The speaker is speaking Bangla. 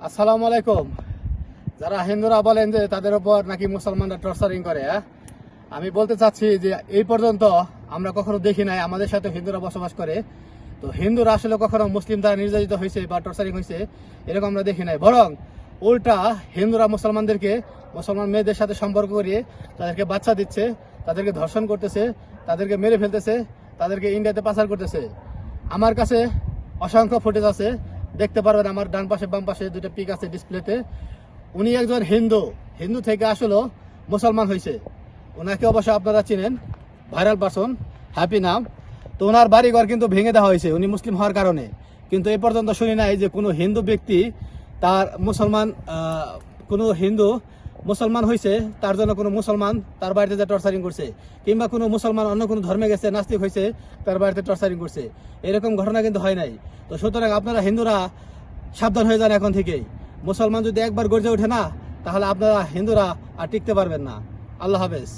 আসসালামু আলাইকুম। যারা হিন্দুরা বলেন যে তাদের উপর নাকি মুসলমানরা টর্চারিং করে, আমি বলতে চাচ্ছি যে এই পর্যন্ত আমরা কখনো দেখি নাই আমাদের সাথে হিন্দুরা বসবাস করে। তো হিন্দুরা আসলে কখনো মুসলিম দ্বারা নির্যাতিত হয়েছে বা টর্চারিং হয়েছে এরকম আমরা দেখি নাই। বরং উল্টা হিন্দুরা মুসলমানদেরকে, মুসলমান মেয়েদের সাথে সম্পর্ক করিয়ে তাদেরকে বাচ্চা দিচ্ছে, তাদেরকে ধর্ষণ করতেছে, তাদেরকে মেরে ফেলতেছে, তাদেরকে ইন্ডিয়াতে পাচার করতেছে। আমার কাছে অসংখ্য ফুটেজ আছে, দেখতে পারবেন। আমার ডান পাশে বাম পাশে দুটো পিক আছে ডিসপ্লেতে। উনি একজন হিন্দু, হিন্দু থেকে আসলে মুসলমান হয়েছে। ওনাকে অবশ্য আপনারা চিনেন, ভাইরাল পারসন, হ্যাপি নাম। তো ওনার বাড়িঘর কিন্তু ভেঙে দেওয়া হয়েছে উনি মুসলিম হওয়ার কারণে। কিন্তু এ পর্যন্ত শুনি নাই যে কোনো হিন্দু ব্যক্তি তার কোনো হিন্দু মুসলমান হয়েছে তার জন্য কোনো মুসলমান তার বাড়িতে যে টর্চারিং করছে, কিংবা কোনো মুসলমান অন্য কোনো ধর্মে গেছে নাস্তিক হয়েছে তার বাড়িতে টর্চারিং করছে, এরকম ঘটনা কিন্তু হয় নাই। তো সুতরাং আপনারা হিন্দুরা সাবধান হয়ে যান এখন থেকেই। মুসলমান যদি একবার গর্জে ওঠে না, তাহলে আপনারা হিন্দুরা আর টিকতে পারবেন না। আল্লাহ হাফেজ।